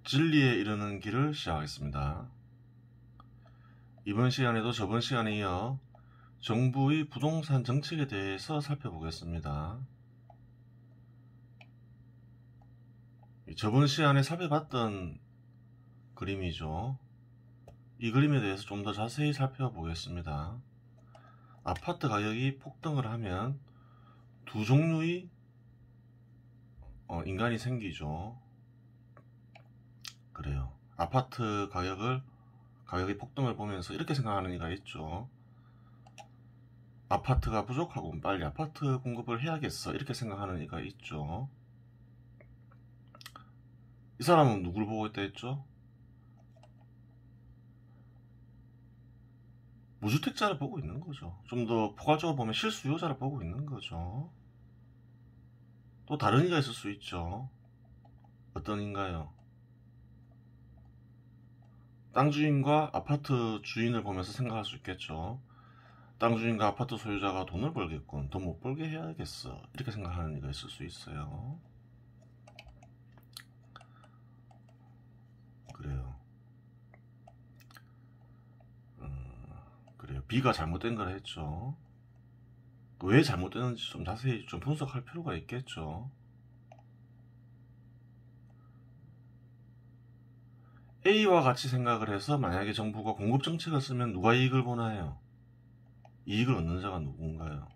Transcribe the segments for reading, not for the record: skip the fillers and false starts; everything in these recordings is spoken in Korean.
진리에 이르는 길을 시작하겠습니다. 이번 시간에도 저번 시간에 이어 정부의 부동산 정책에 대해서 살펴보겠습니다. 저번 시간에 살펴봤던 그림이죠. 이 그림에 대해서 좀 더 자세히 살펴보겠습니다. 아파트 가격이 폭등을 하면 두 종류의 인간이 생기죠. 그래요. 아파트 가격의 폭등을 보면서 이렇게 생각하는 이가 있죠. 아파트가 부족하고 빨리 아파트 공급을 해야겠어, 이렇게 생각하는 이가 있죠. 이 사람은 누굴 보고 있다 했죠? 무주택자를 보고 있는 거죠. 좀 더 포괄적으로 보면 실수요자를 보고 있는 거죠. 또 다른 이가 있을 수 있죠. 어떤 인가요? 땅 주인과 아파트 주인을 보면서 생각할 수 있겠죠. 땅 주인과 아파트 소유자가 돈을 벌겠군, 돈 못 벌게 해야겠어, 이렇게 생각하는 이가 있을 수 있어요. 그래요. 그래요. B가 잘못된 걸 했죠. 왜 잘못됐는지 좀 자세히 좀 분석할 필요가 있겠죠. A와 같이 생각을 해서 만약에 정부가 공급 정책을 쓰면 누가 이익을 보나요? 이익을 얻는 자가 누군가요?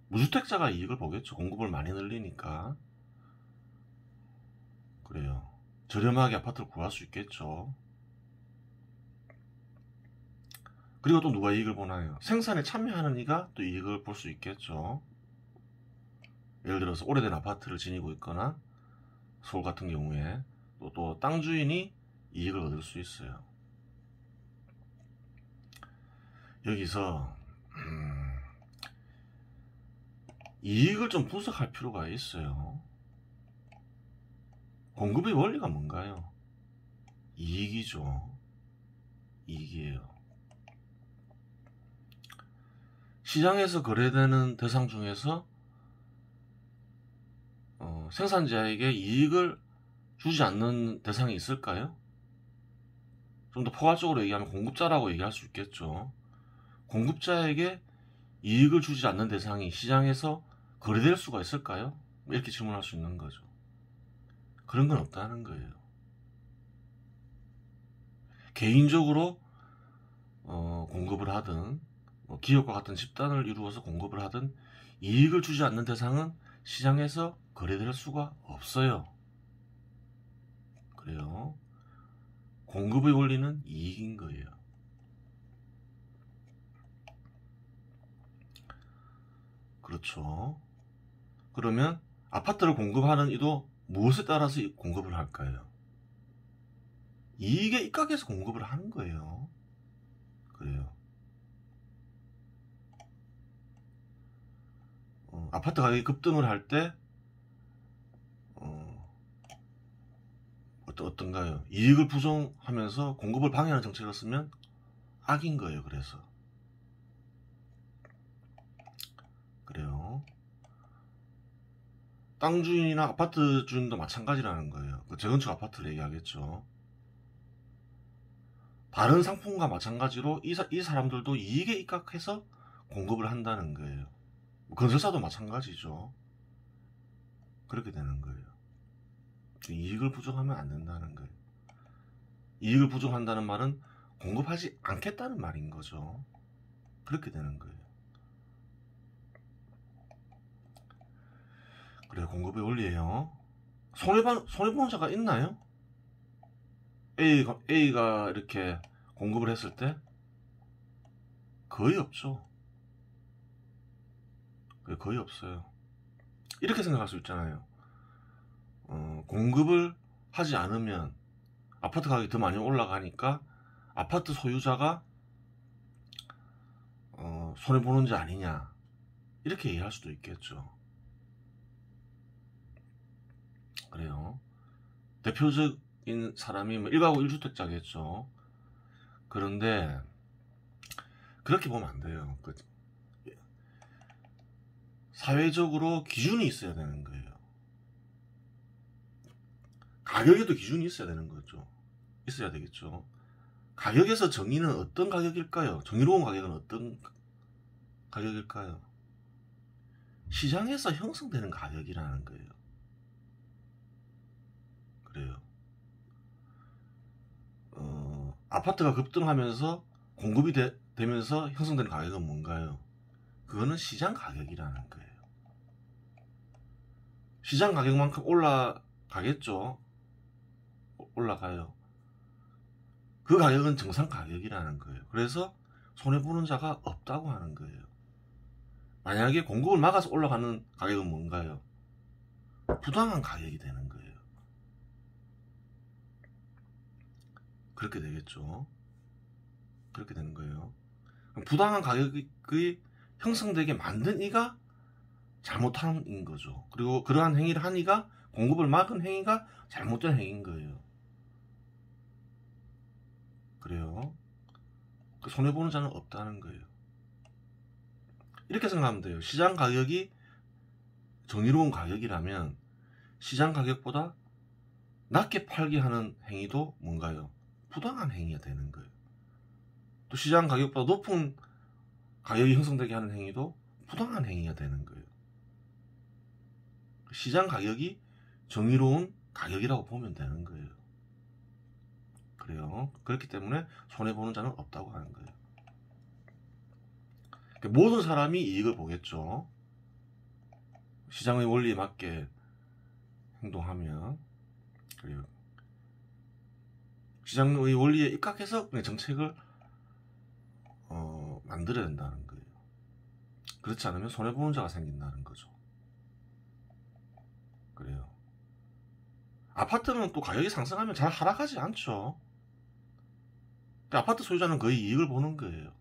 무주택자가 이익을 보겠죠. 공급을 많이 늘리니까. 그래요. 저렴하게 아파트를 구할 수 있겠죠. 그리고 또 누가 이익을 보나요? 생산에 참여하는 이가 또 이익을 볼 수 있겠죠. 예를 들어서 오래된 아파트를 지니고 있거나 서울 같은 경우에 또 땅 주인이 이익을 얻을 수 있어요. 여기서 이익을 좀 분석할 필요가 있어요. 공급의 원리가 뭔가요? 이익이죠. 이익이에요. 시장에서 거래되는 대상 중에서 생산자에게 이익을 주지 않는 대상이 있을까요? 좀 더 포괄적으로 얘기하면 공급자라고 얘기할 수 있겠죠. 공급자에게 이익을 주지 않는 대상이 시장에서 거래될 수가 있을까요? 이렇게 질문할 수 있는 거죠. 그런 건 없다는 거예요. 개인적으로 공급을 하든 기업과 같은 집단을 이루어서 공급을 하든 이익을 주지 않는 대상은 시장에서 거래될 수가 없어요. 그래요. 공급의 원리는 이익인 거예요. 그렇죠. 그러면 아파트를 공급하는 이도 무엇에 따라서 공급을 할까요? 이익에 입각해서 공급을 하는 거예요. 그래요. 아파트 가격이 급등을 할 때 어떤가요? 이익을 부정하면서 공급을 방해하는 정책을 쓰면 악인 거예요. 그래서 그래요. 땅 주인이나 아파트 주인도 마찬가지라는 거예요. 그 재건축 아파트를 얘기하겠죠. 다른 상품과 마찬가지로 이 사람들도 이익에 입각해서 공급을 한다는 거예요. 건설사도 마찬가지죠. 그렇게 되는 거예요. 이익을 부정하면 안 된다는 거예요. 이익을 부정한다는 말은 공급하지 않겠다는 말인 거죠. 그렇게 되는 거예요. 그래, 공급의 원리예요. 손해보는 자가 있나요? A가 이렇게 공급을 했을 때 거의 없죠. 거의 없어요. 이렇게 생각할 수 있잖아요. 공급을 하지 않으면 아파트 가격이 더 많이 올라가니까 아파트 소유자가 손해보는 자 아니냐, 이렇게 얘기할 수도 있겠죠. 그래요. 대표적인 사람이 1가구 1주택자겠죠. 그런데 그렇게 보면 안 돼요. 사회적으로 기준이 있어야 되는 거예요. 가격에도 기준이 있어야 되는 거죠. 있어야 되겠죠. 가격에서 정의는 어떤 가격일까요? 정의로운 가격은 어떤 가격일까요? 시장에서 형성되는 가격이라는 거예요. 그래요. 아파트가 급등하면서 공급이 되면서 형성되는 가격은 뭔가요? 그거는 시장 가격이라는 거예요. 시장 가격만큼 올라가겠죠. 올라가요. 그 가격은 정상 가격이라는 거예요. 그래서 손해보는 자가 없다고 하는 거예요. 만약에 공급을 막아서 올라가는 가격은 뭔가요? 부당한 가격이 되는 거예요. 그렇게 되겠죠. 그렇게 되는 거예요. 부당한 가격이 형성되게 만든 이가 잘못한 거죠. 그리고 그러한 행위를 한 이가 공급을 막은 행위가 잘못된 행위인 거예요. 그래요. 손해보는 자는 없다는 거예요. 이렇게 생각하면 돼요. 시장 가격이 정의로운 가격이라면 시장 가격보다 낮게 팔게 하는 행위도 뭔가요? 부당한 행위가 되는 거예요. 또 시장 가격보다 높은 가격이 형성되게 하는 행위도 부당한 행위가 되는 거예요. 시장 가격이 정의로운 가격이라고 보면 되는 거예요. 그래요. 그렇기 때문에 손해보는 자는 없다고 하는 거예요. 모든 사람이 이익을 보겠죠. 시장의 원리에 맞게 행동하면. 그래요. 시장의 원리에 입각해서 정책을 만들어야 된다는 거예요. 그렇지 않으면 손해보는 자가 생긴다는 거죠. 그래요. 아파트는 또 가격이 상승하면 잘 하락하지 않죠. 아파트 소유자는 거의 이익을 보는 거예요.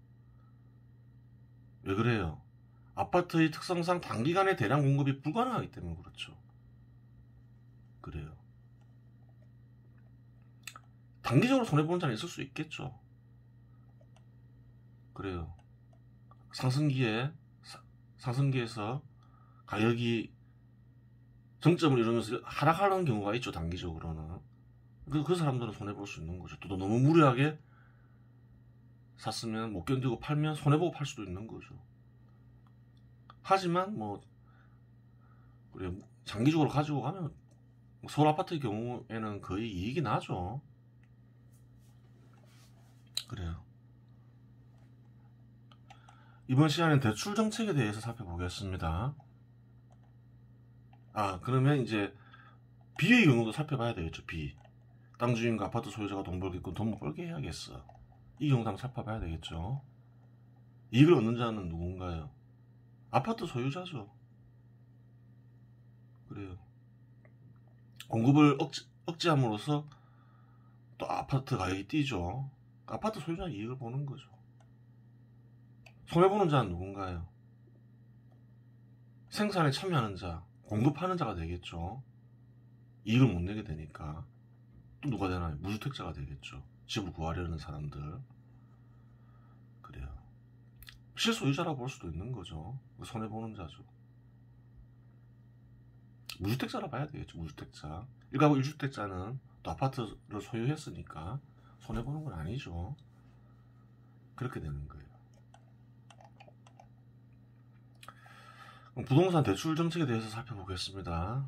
왜 그래요? 아파트의 특성상 단기간에 대량 공급이 불가능하기 때문에 그렇죠. 그래요. 단기적으로 손해보는 자는 있을 수 있겠죠. 그래요. 상승기에서 가격이 정점을 이루면서 하락하는 경우가 있죠. 단기적으로는. 그 사람들은 손해볼 수 있는 거죠. 또 너무 무리하게 샀으면 못 견디고 팔면 손해보고 팔 수도 있는 거죠. 하지만 그래, 장기적으로 가지고 가면 서울 아파트의 경우에는 거의 이익이 나죠. 그래요. 이번 시간엔 대출 정책에 대해서 살펴보겠습니다. 그러면 이제 B의 경우도 살펴봐야 되겠죠. B. 땅 주인과 아파트 소유자가 돈 벌겠고 돈 못 벌게 해야겠어. 이 경우도 한번 살펴봐야 되겠죠. 이익을 얻는 자는 누군가요? 아파트 소유자죠. 그래요. 공급을 억제함으로써 또 아파트 가격이 뛰죠. 아파트 소유자는 이익을 보는 거죠. 손해보는 자는 누군가요? 생산에 참여하는 자, 공급하는 자가 되겠죠. 이익을 못 내게 되니까. 또 누가 되나요? 무주택자가 되겠죠. 집을 구하려는 사람들. 그래요. 실소유자라고 볼 수도 있는 거죠. 손해보는 자죠. 무주택자라 봐야 되겠죠. 무주택자. 1가구 1주택자는 또 아파트를 소유했으니까 손해보는 건 아니죠. 그렇게 되는 거예요. 부동산 대출 정책에 대해서 살펴보겠습니다.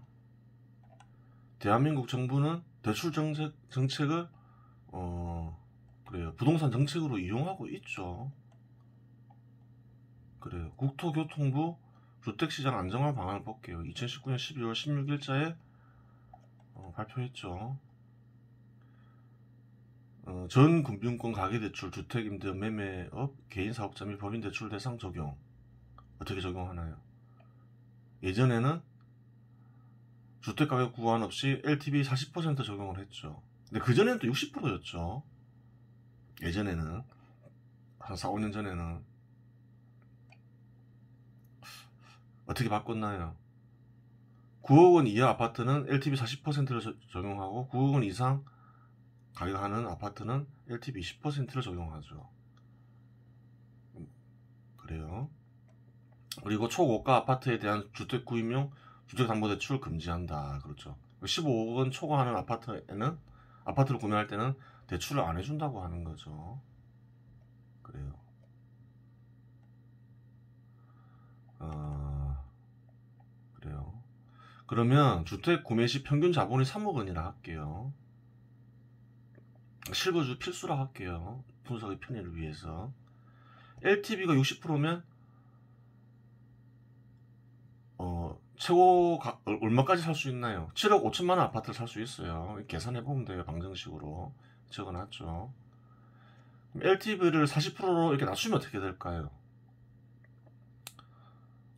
대한민국 정부는 대출 정책을 그래요. 부동산 정책으로 이용하고 있죠. 그래요. 국토교통부 주택시장 안정화 방안을 볼게요. 2019년 12월 16일자에 발표했죠. 전 금융권 가계대출 주택임대 매매업 개인사업자 및 법인대출 대상 적용. 어떻게 적용하나요? 예전에는 주택가격 구간 없이 LTV 40% 적용을 했죠. 근데 그전에는 또 60%였죠. 예전에는 한 4, 5년 전에는. 어떻게 바꿨나요? 9억 원 이하 아파트는 LTV 40%를 적용하고 9억 원 이상 가격하는 아파트는 LTV 20%를 적용하죠. 그래요. 그리고 초고가 아파트에 대한 주택 구입용 주택담보대출 금지한다. 그렇죠. 15억 원 초과하는 아파트를 구매할 때는 대출을 안 해준다고 하는 거죠. 그래요. 그래요. 그러면 주택 구매 시 평균 자본이 3억 원이라 할게요. 실거주 필수라 할게요. 분석의 편의를 위해서. LTV가 60%면 최고 얼마까지 살 수 있나요? 7억 5천만 원 아파트를 살 수 있어요. 계산해 보면 돼요. 방정식으로 적어놨죠. LTV를 40%로 이렇게 낮추면 어떻게 될까요?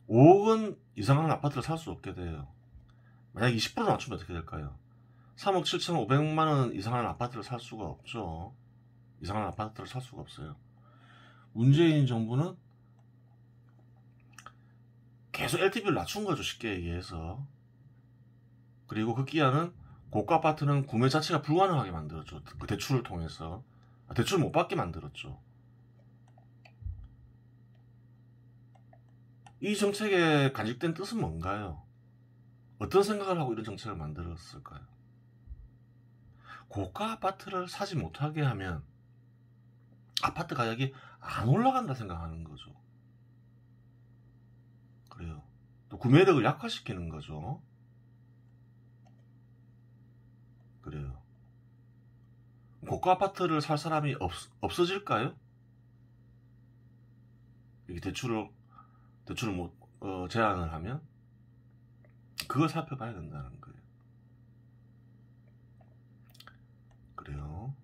5억 원 이상한 아파트를 살 수 없게 돼요. 만약 20% 낮추면 어떻게 될까요? 3억 7,500만 원 이상한 아파트를 살 수가 없죠. 이상한 아파트를 살 수가 없어요. 문재인 정부는 계속 LTV를 낮춘 거죠. 쉽게 얘기해서. 그리고 그 기한은 고가 아파트는 구매 자체가 불가능하게 만들었죠. 그 대출을 통해서. 대출을 못 받게 만들었죠. 이 정책의 간직된 뜻은 뭔가요? 어떤 생각을 하고 이런 정책을 만들었을까요? 고가 아파트를 사지 못하게 하면 아파트 가격이 안 올라간다 생각하는 거죠. 그래요. 또 구매력을 약화시키는 거죠. 그래요. 고가 아파트를 살 사람이 없어질까요? 이게 대출을 못 제한을 하면 그걸 살펴봐야 된다는 거예요. 그래요.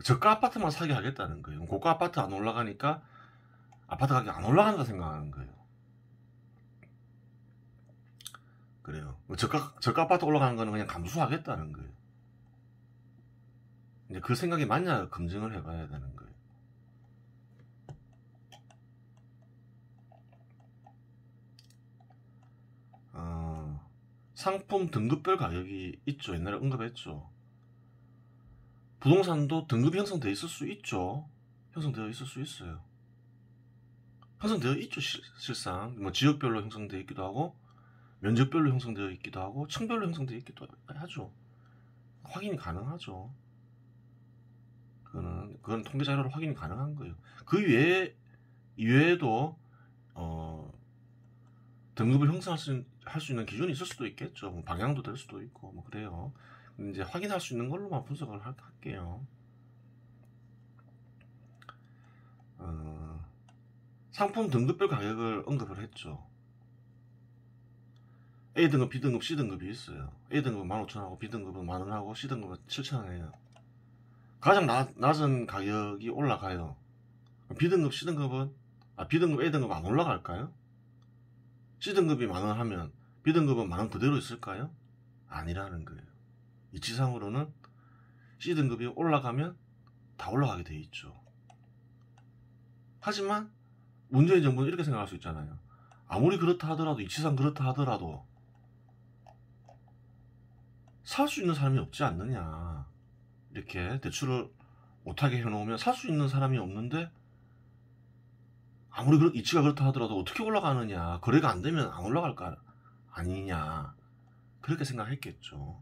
저가 아파트만 사게 하겠다는 거예요. 고가 아파트 안 올라가니까 아파트 가격이 안 올라간다 생각하는 거예요. 그래요. 저가 아파트 올라가는 거는 그냥 감수하겠다는 거예요. 이제 그 생각이 맞냐 검증을 해봐야 되는 거예요. 상품 등급별 가격이 있죠. 옛날에 언급했죠. 부동산도 등급이 형성되어 있을 수 있죠. 형성되어 있을 수 있어요. 형성되어 있죠. 실상 뭐 지역별로 형성되어 있기도 하고 면적별로 형성되어 있기도 하고 층별로 형성되어 있기도 하죠. 확인이 가능하죠. 그건 통계 자료로 확인이 가능한 거예요. 그 이외에도 등급을 형성할 수 있는 기준이 있을 수도 있겠죠. 뭐 방향도 될 수도 있고 뭐 그래요. 이제 확인할 수 있는 걸로만 분석을 할게요. 상품 등급별 가격을 언급을 했죠. A등급, B등급, C등급이 있어요. A등급은 15,000원하고 B등급은 만원하고 C등급은 7,000원이에요. 가장 낮은 가격이 올라가요. B등급, B등급, A등급 안 올라갈까요? C등급이 만원 하면 B등급은 만원 그대로 있을까요? 아니라는 거예요. 이치상으로는 C등급이 올라가면 다 올라가게 돼 있죠. 하지만 문재인 정부는 이렇게 생각할 수 있잖아요. 아무리 그렇다 하더라도 이치상 그렇다 하더라도 살 수 있는 사람이 없지 않느냐. 이렇게 대출을 못하게 해놓으면 살 수 있는 사람이 없는데 아무리 이치가 그렇다 하더라도 어떻게 올라가느냐. 거래가 안 되면 안 올라갈 거 아니냐. 그렇게 생각했겠죠.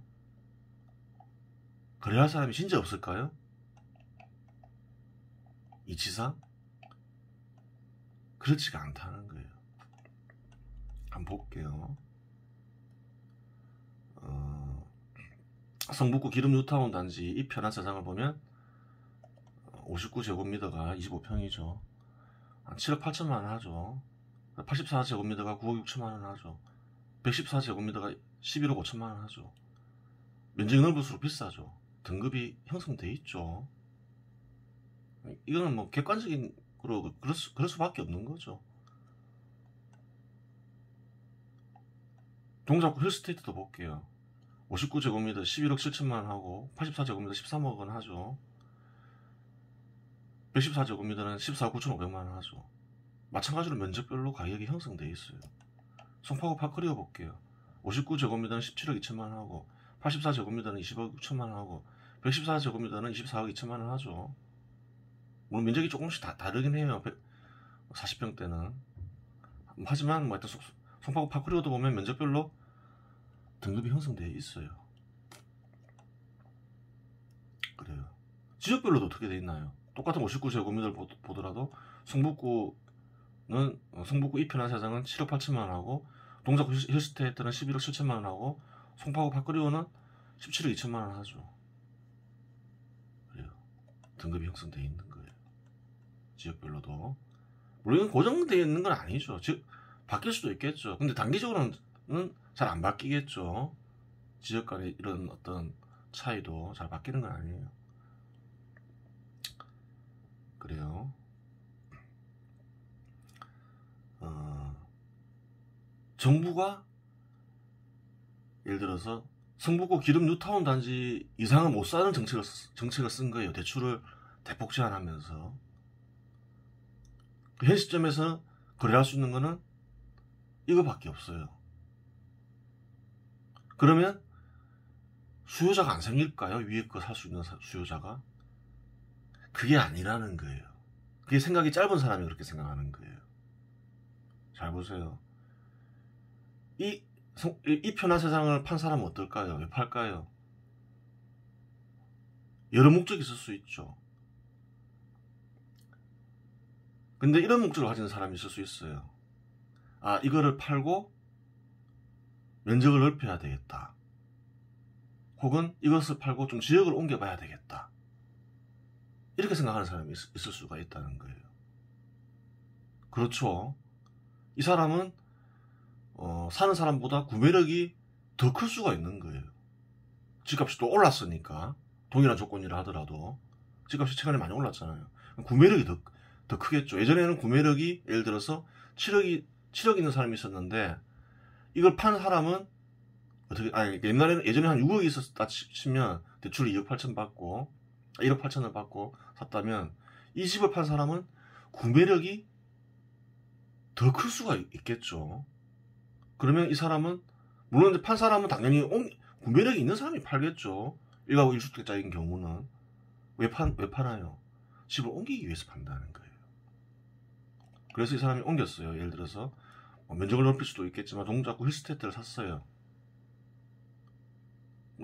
거래할 사람이 진짜 없을까요? 이치상? 그렇지가 않다는 거예요. 한번 볼게요. 성북구 기름 뉴타운 단지 이 편한 세상을 보면 59제곱미터가 25평이죠. 7억 8천만원 하죠. 84제곱미터가 9억 6천만원 하죠. 114제곱미터가 11억 5천만원 하죠. 면적이 넓을수록 비싸죠. 등급이 형성돼 있죠. 이거는 뭐 객관적인 으로 그럴 수밖에 없는 거죠. 동작구 힐스테이트도 볼게요. 59제곱미터 11억 7천만원 하고 84제곱미터 13억 원 하죠. 114제곱미터는 14억 9천5백만원 하죠. 마찬가지로 면적별로 가격이 형성되어 있어요. 송파구 파크리어 볼게요. 59제곱미터는 17억 2천만원 하고 84제곱미터는 20억 6천만원 하고 114제곱미터는 24억 2천만원 하죠. 물론 면적이 조금씩 다르긴 해요. 40평대는. 하지만 뭐 송파구 파크리오도 보면 면적별로 등급이 형성되어 있어요. 그래요. 지역별로도 어떻게 돼 있나요? 똑같은 59제곱미터를 보더라도 성북구는 성북구 이편한 세상은 7억 8천만 원하고 동작구 힐스테이트는 11억 7천만 원하고 송파구 파크리오는 17억 2천만 원 하죠. 그래요. 등급이 형성되어 있는 거예요. 지역별로도. 물론 이건 고정되어 있는 건 아니죠. 즉 바뀔 수도 있겠죠. 근데 단기적으로는 잘 안 바뀌겠죠. 지역 간의 이런 어떤 차이도 잘 바뀌는 건 아니에요. 그래요. 정부가 예를 들어서 성북구 기름 뉴타운 단지 이상은 못 사는 정책을 쓴 거예요. 대출을 대폭 제한하면서. 현 시점에서 거래할 수 있는 거는 이거밖에 없어요. 그러면 수요자가 안 생길까요? 위에 거 살 수 있는 수요자가? 그게 아니라는 거예요. 그게 생각이 짧은 사람이 그렇게 생각하는 거예요. 잘 보세요. 이 편한 세상을 판 사람은 어떨까요? 왜 팔까요? 여러 목적이 있을 수 있죠. 근데 이런 목적을 가진 사람이 있을 수 있어요. 아, 이거를 팔고 면적을 넓혀야 되겠다. 혹은 이것을 팔고 좀 지역을 옮겨봐야 되겠다. 이렇게 생각하는 사람이 있을 수가 있다는 거예요. 그렇죠. 이 사람은 사는 사람보다 구매력이 더 클 수가 있는 거예요. 집값이 또 올랐으니까. 동일한 조건이라 하더라도 집값이 최근에 많이 올랐잖아요. 구매력이 더 크겠죠. 예전에는 구매력이 예를 들어서 7억 있는 사람이 있었는데 이걸 판 사람은 예전에 한 6억이 있었다 치면 대출 2억 8천 받고 1억 8천을 받고 샀다면 이 집을 판 사람은 구매력이 더 클 수가 있겠죠. 그러면 이 사람은 물론 이제 판 사람은 당연히 구매력이 있는 사람이 팔겠죠. 1가구 1주택자인 경우는 왜 파나요? 집을 옮기기 위해서 판다는 거예요. 그래서 이 사람이 옮겼어요. 예를 들어서 면적을 넓힐 수도 있겠지만 동작구 힐스테이트를 샀어요.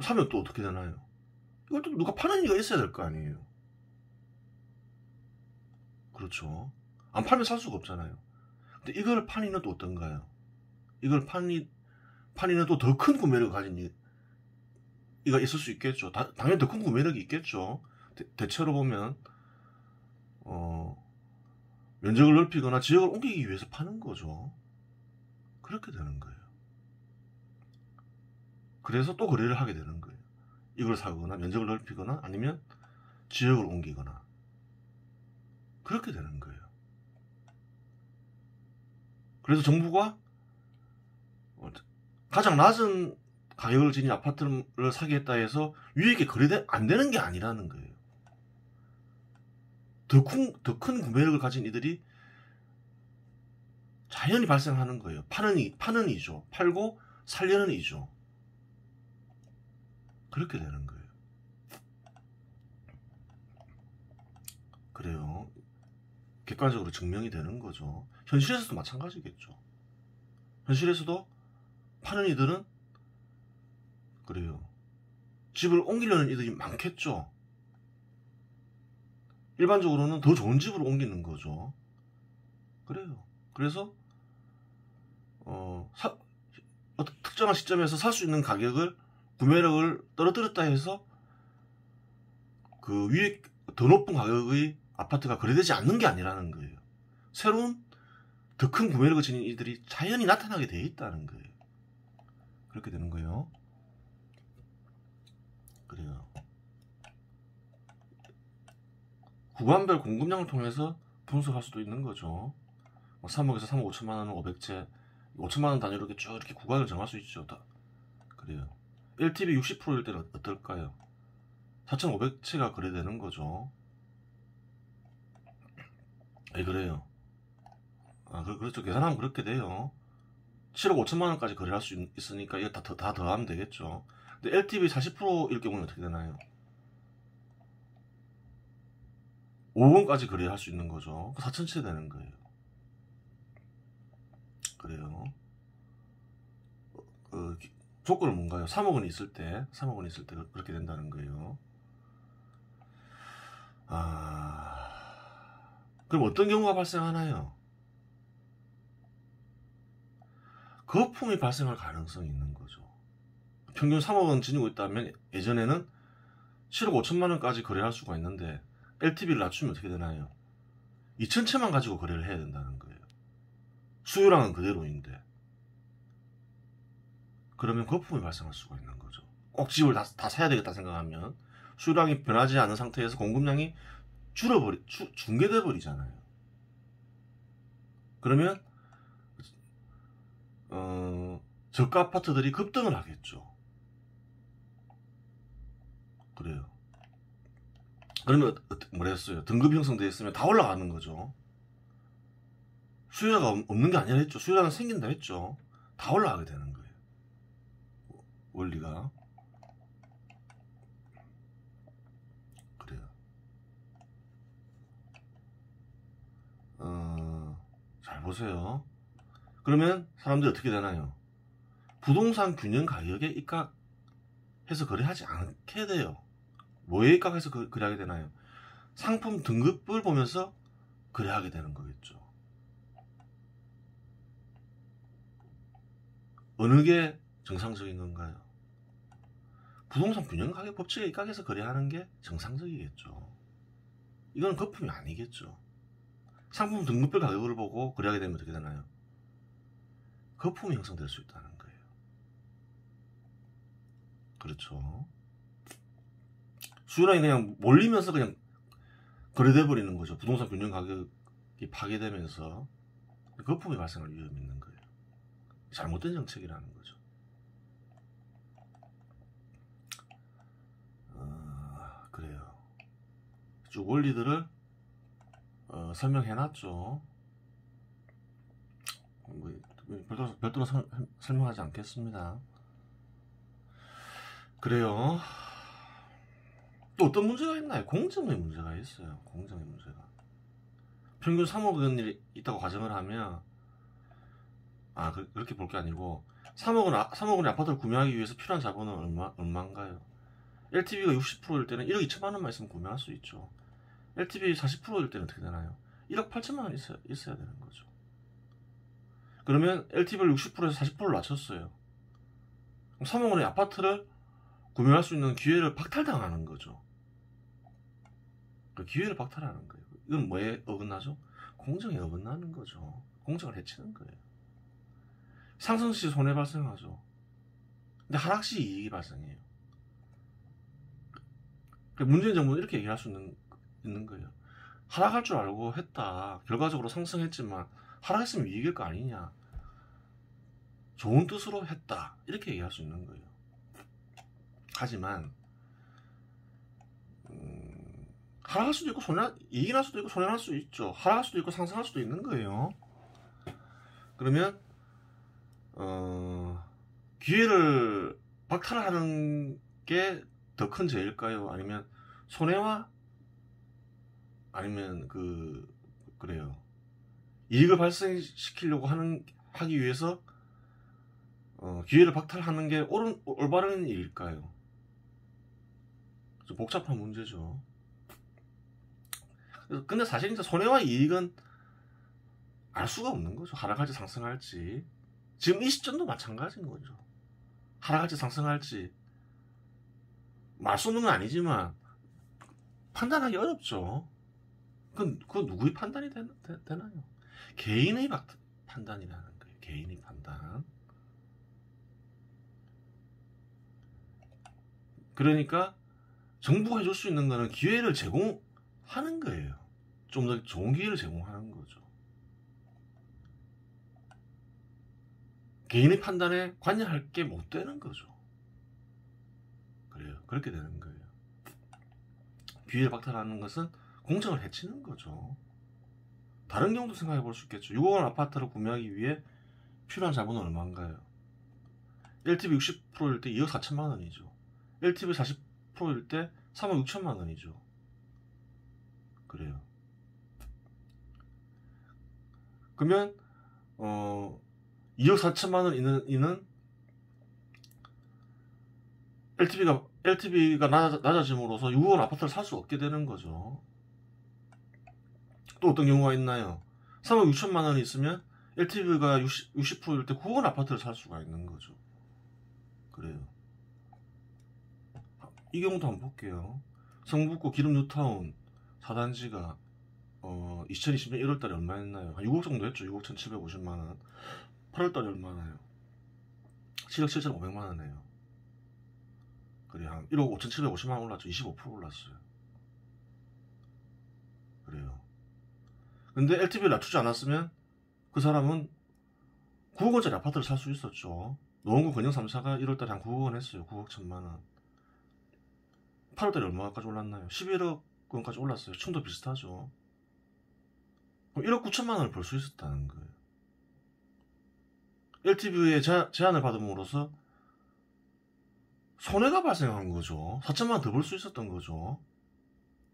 사면 또 어떻게 되나요? 이걸 또 누가 파는 이유가 있어야 될 거 아니에요. 그렇죠. 안 팔면 살 수가 없잖아요. 근데 이걸 파니는 또 어떤가요? 이걸 파니는 또 더 큰 구매력을 가진 이가 있을 수 있겠죠. 당연히 더 큰 구매력이 있겠죠. 대체로 보면 면적을 넓히거나 지역을 옮기기 위해서 파는 거죠. 그렇게 되는 거예요. 그래서 또 거래를 하게 되는 거예요. 이걸 사거나 면적을 넓히거나 아니면 지역을 옮기거나 그렇게 되는 거예요. 그래서 정부가 가장 낮은 가격을 지닌 아파트를 사겠다 해서 위에게 거래가 안 되는 게 아니라는 거예요. 더 큰 구매력을 가진 이들이 자연히 발생하는 거예요. 파는 이죠. 팔고 살려는 이죠. 그렇게 되는 거예요. 그래요. 객관적으로 증명이 되는 거죠. 현실에서도 마찬가지겠죠. 현실에서도 파는 이들은 그래요. 집을 옮기려는 이들이 많겠죠. 일반적으로는 더 좋은 집으로 옮기는 거죠. 그래요. 그래서 특정한 시점에서 살 수 있는 가격을 구매력을 떨어뜨렸다 해서 그 위에 더 높은 가격의 아파트가 거래되지 않는 게 아니라는 거예요. 새로운 더 큰 구매력을 지닌 이들이 자연히 나타나게 돼 있다는 거예요. 그렇게 되는 거예요. 그래요. 구간별 공급량을 통해서 분석할 수도 있는 거죠. 3억에서 3억 5천만 원은 500채, 5천만 원 단위로 이렇게 쭉 이렇게 구간을 정할 수 있죠. 그래요. LTV 60%일 때는 어떨까요? 4,500채가 거래되는 거죠. 그래요. 그렇죠. 계산하면 그렇게 돼요. 7억 5천만 원까지 거래할 수 있으니까 이거 다 더하면 되겠죠. 근데 LTV 40%일 경우는 어떻게 되나요? 5억원까지 거래할 수 있는 거죠. 4,000채 되는 거예요. 그래요. 조건은 뭔가요? 3억 원이 있을 때, 3억 원이 있을 때 그렇게 된다는 거예요. 그럼 어떤 경우가 발생하나요? 거품이 발생할 가능성이 있는 거죠. 평균 3억 원 지니고 있다면 예전에는 7억 5천만 원까지 거래할 수가 있는데 LTV를 낮추면 어떻게 되나요? 2천 채만 가지고 거래를 해야 된다는 거예요. 수요량은 그대로인데. 그러면 거품이 발생할 수가 있는 거죠. 꼭 집을 다 사야 되겠다 생각하면 수요량이 변하지 않은 상태에서 공급량이 중개돼 버리잖아요. 그러면 저가 아파트들이 급등을 하겠죠. 그래요. 그러면 뭐랬어요? 등급이 형성되어 있으면 다 올라가는 거죠. 수요가 없는 게 아니라 했죠. 수요가 생긴다 했죠. 다 올라가게 되는 거예요. 원리가. 그래요. 잘 보세요. 그러면 사람들이 어떻게 되나요? 부동산 균형 가격에 입각해서 거래하지 않게 돼요. 뭐에 입각해서 거래하게 되나요? 상품 등급을 보면서 거래하게 되는 거겠죠. 어느 게 정상적인 건가요? 부동산 균형 가격 법칙에 입각해서 거래하는 게 정상적이겠죠. 이건 거품이 아니겠죠. 상품 등급별 가격을 보고 거래하게 되면 어떻게 되나요? 거품이 형성될 수 있다는 거예요. 그렇죠. 수요량이 그냥 몰리면서 그냥 거래돼 버리는 거죠. 부동산 균형 가격이 파괴되면서 거품이 발생할 위험이 있는 거예요. 잘못된 정책이라는 거죠. 그래요. 쭉 원리들을 설명해놨죠. 별도로 설명하지 않겠습니다. 그래요. 또 어떤 문제가 있나요? 공정의 문제가 있어요. 공정의 문제가. 평균 3억 원이 있다고 가정을 하면 그렇게 볼 게 아니고 3억 원의 아파트를 구매하기 위해서 필요한 자본은 얼마인가요? LTV가 60%일 때는 1억 2천만 원만 있으면 구매할 수 있죠. LTV 40%일 때는 어떻게 되나요? 1억 8천만 원 있어야 되는 거죠. 그러면 LTV를 60%에서 40%를 낮췄어요. 3억 원의 아파트를 구매할 수 있는 기회를 박탈당하는 거죠. 그 기회를 박탈하는 거예요. 이건 뭐에 어긋나죠? 공정에 어긋나는 거죠. 공정을 해치는 거예요. 상승시 손해 발생하죠. 근데 하락시 이익이 발생해요. 문재인 정부는 이렇게 얘기할 수 있는 거예요. 하락할 줄 알고 했다. 결과적으로 상승했지만 하락했으면 이익일 거 아니냐. 좋은 뜻으로 했다. 이렇게 얘기할 수 있는 거예요. 하지만 하락할 수도 있고 이익이 날 수도 있고 손해날 수도 있죠. 하락할 수도 있고 상승할 수도 있는 거예요. 그러면 기회를 박탈하는 게 더 큰 죄일까요? 아니면 손해와 아니면 그래요. 이익을 발생시키려고 하기 위해서 기회를 박탈하는 게 올바른 일일까요? 좀 복잡한 문제죠. 근데 사실 이제 손해와 이익은 알 수가 없는 거죠. 하락할지 상승할지. 지금 이 시점도 마찬가지인 거죠. 하락할지 상승할지 말 수 없는 건 아니지만 판단하기 어렵죠. 그건 누구의 판단이 되나요? 개인의 판단이라는 거예요. 개인의 판단. 그러니까 정부가 해줄 수 있는 거는 기회를 제공하는 거예요. 좀 더 좋은 기회를 제공하는 거죠. 개인의 판단에 관여할 게 못 되는 거죠. 그래요. 그렇게 되는 거예요. 기회를 박탈하는 것은 공정을 해치는 거죠. 다른 경우도 생각해 볼 수 있겠죠. 6억 원 아파트를 구매하기 위해 필요한 자본은 얼마인가요? LTV 60%일 때 2억 4천만 원이죠. LTV 40%일 때 3억 6천만 원이죠. 그래요. 그러면 2억 4천만 원 있는 LTV가 낮아짐으로써 6억원 아파트를 살 수 없게 되는 거죠. 또 어떤 경우가 있나요? 3억 6천만 원이 있으면 LTV가 60%일 때 9억원 아파트를 살 수가 있는 거죠. 그래요. 이 경우도 한번 볼게요. 성북구 기름 뉴타운 4단지가 2020년 1월달에 얼마였나요? 한 6억 정도 했죠. 6억 1750만원. 8월달에 얼마나요? 7억 7,500만원이에요. 그래, 한 1억 5,750만원 올랐죠. 25% 올랐어요. 그래요. 근데 LTV를 낮추지 않았으면 그 사람은 9억원짜리 아파트를 살 수 있었죠. 노원구 건영 3사가 1월달에 한 9억원 했어요. 9억 1천만원. 8월달에 얼마까지 올랐나요? 11억원까지 올랐어요. 층도 비슷하죠. 그럼 1억 9천만원을 벌 수 있었다는 거예요. LTV에 제한을 받음으로써 손해가 발생한 거죠. 4천만원 더 벌 수 있었던 거죠.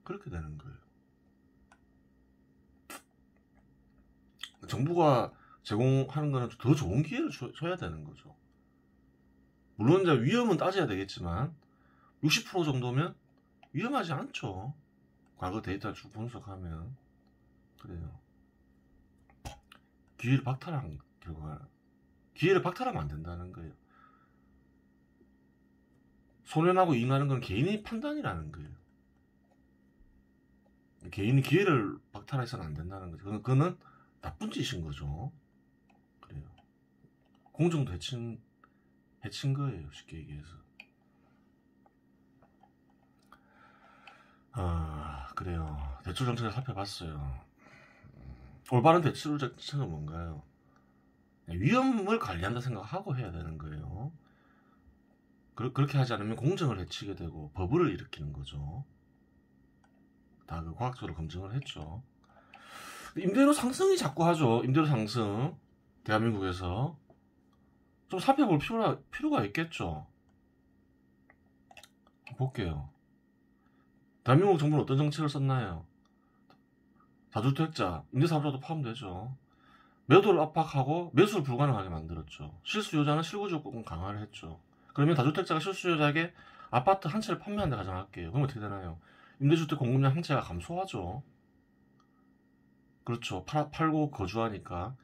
그렇게 되는 거예요. 정부가 제공하는 거는 더 좋은 기회를 줘야 되는 거죠. 물론 이제 위험은 따져야 되겠지만 60% 정도면 위험하지 않죠. 과거 데이터를 쭉 분석하면. 그래요. 기회를 박탈한 결과, 기회를 박탈하면 안 된다는 거예요. 손해나고 이익나는 건 개인의 판단이라는 거예요. 개인이 기회를 박탈해서는 안 된다는 거죠. 그거는 나쁜 짓인 거죠. 그래요. 공정도 해친 거예요. 쉽게 얘기해서. 그래요. 대출 정책을 살펴봤어요. 올바른 대출 정책은 뭔가요? 위험을 관리한다 생각하고 해야 되는 거예요. 그렇게 하지 않으면 공정을 해치게 되고 버블을 일으키는 거죠. 다 그 과학적으로 검증을 했죠. 임대료 상승이 자꾸 하죠. 임대료 상승. 대한민국에서 좀 살펴볼 필요가 있겠죠. 볼게요. 대한민국 정부는 어떤 정책을 썼나요? 다주택자, 임대사업자도 포함되죠. 매도를 압박하고 매수를 불가능하게 만들었죠. 실수요자는 실거주 요건 강화를 했죠. 그러면 다주택자가 실수요자에게 아파트 한 채를 판매한다 가정할게요. 그럼 어떻게 되나요? 임대주택 공급량 한 채가 감소하죠. 그렇죠. 팔고 거주하니까.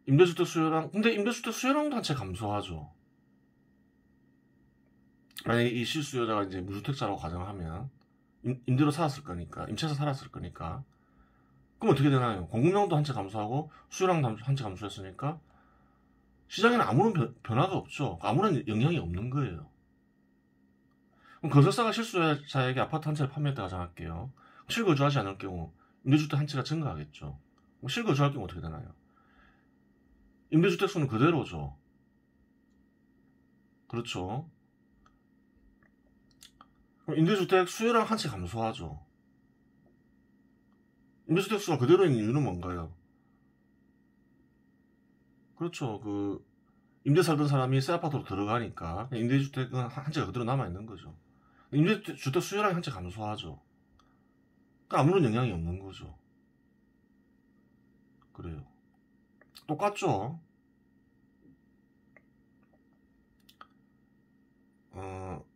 임대주택 수요량도 한 채 감소하죠. 만약에 이 실수요자가 이제 무주택자라고 가정하면 임대로 살았을 거니까, 임차에서 살았을 거니까. 그럼 어떻게 되나요? 공급량도 한 채 감소하고 수요량도 한 채 감소했으니까 시장에는 아무런 변화가 없죠. 아무런 영향이 없는 거예요. 그럼 건설사가 실수요자에게 아파트 한 채를 판매했다 가정할게요. 실거주하지 않을 경우 임대주택 한 채가 증가하겠죠. 실거주할 경우 어떻게 되나요? 임대주택 수는 그대로죠. 그렇죠. 그럼 임대주택 수요량 한 채 감소하죠. 임대주택 수가 그대로인 이유는 뭔가요? 그렇죠. 임대 살던 사람이 새 아파트로 들어가니까 임대주택은 한 채가 그대로 남아있는 거죠. 임대주택 수요량이 한 채 감소하죠. 그러니까 아무런 영향이 없는 거죠. 그래요. 똑같죠.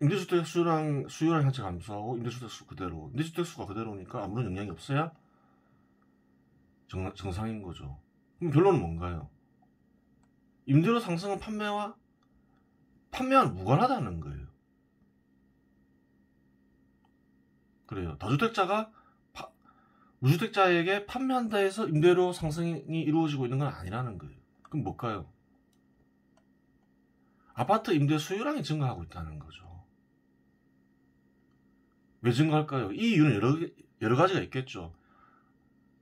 임대주택 수요량이 한 채 감소하고 임대주택 수 그대로. 임대주택 수가 그대로니까 아무런 영향이 없어야 정상인 거죠. 그럼 결론은 뭔가요? 임대료 상승은 판매와 무관하다는 거예요. 그래요. 다주택자가 무주택자에게 판매한다 해서 임대료 상승이 이루어지고 있는 건 아니라는 거예요. 그럼 뭘까요? 아파트 임대 수요량이 증가하고 있다는 거죠. 왜 증가할까요? 이 이유는 여러 가지가 있겠죠.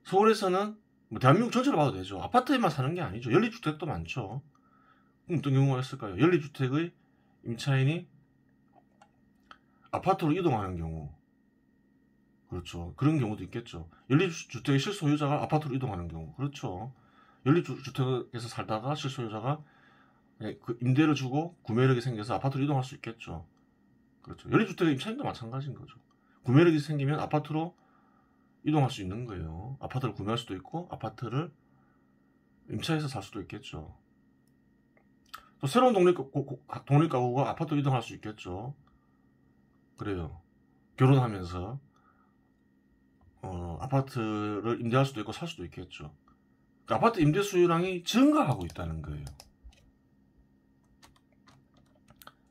서울에서는 대한민국 전체로 봐도 되죠. 아파트에만 사는 게 아니죠. 연립주택도 많죠. 그럼 어떤 경우가 있을까요? 연립주택의 임차인이 아파트로 이동하는 경우. 그렇죠. 그런 경우도 있겠죠. 연립주택의 실소유자가 아파트로 이동하는 경우. 그렇죠. 연립주택에서 살다가 실소유자가 그 임대를 주고 구매력이 생겨서 아파트로 이동할 수 있겠죠. 그렇죠. 연립주택의 임차인도 마찬가지인 거죠. 구매력이 생기면 아파트로 이동할 수 있는 거예요. 아파트를 구매할 수도 있고 아파트를 임차해서 살 수도 있겠죠. 또 새로운 독립가구가 아파트 이동할 수 있겠죠. 그래요. 결혼하면서 아파트를 임대할 수도 있고 살 수도 있겠죠. 아파트 임대 수요량이 증가하고 있다는 거예요.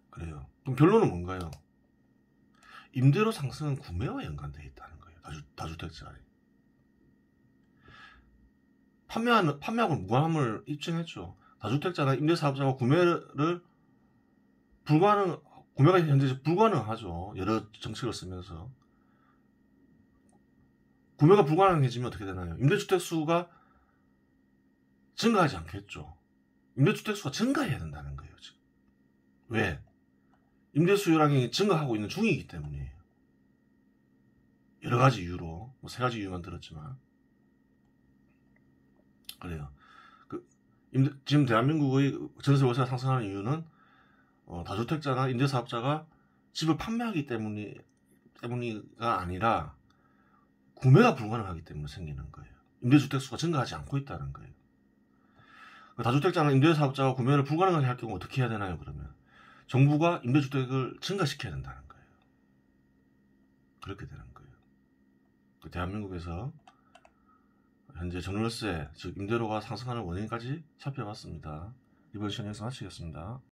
그래요. 그럼 결론은 뭔가요? 임대료 상승은 구매와 연관되어 있다는 거예요. 다주택자에. 판매하고 무관함을 입증했죠. 다주택자나 임대사업자가 구매가 현재 불가능하죠. 여러 정책을 쓰면서. 구매가 불가능해지면 어떻게 되나요? 임대주택 수가 증가하지 않겠죠. 임대주택 수가 증가해야 된다는 거예요. 지금. 왜? 임대 수요량이 증가하고 있는 중이기 때문이에요. 여러 가지 이유로, 뭐 3가지 이유만 들었지만. 그래요. 지금 대한민국의 전세 월세가 상승하는 이유는 다주택자나 임대사업자가 집을 판매하기 때문이가 아니라 구매가 불가능하기 때문에 생기는 거예요. 임대주택 수가 증가하지 않고 있다는 거예요. 다주택자나 임대사업자가 구매를 불가능하게 할 경우 어떻게 해야 되나요? 그러면 정부가 임대주택을 증가시켜야 된다는 거예요. 그렇게 되는 거예요. 대한민국에서 현재 전월세, 즉 임대료가 상승하는 원인까지 살펴봤습니다. 이번 시간 여기서 마치겠습니다.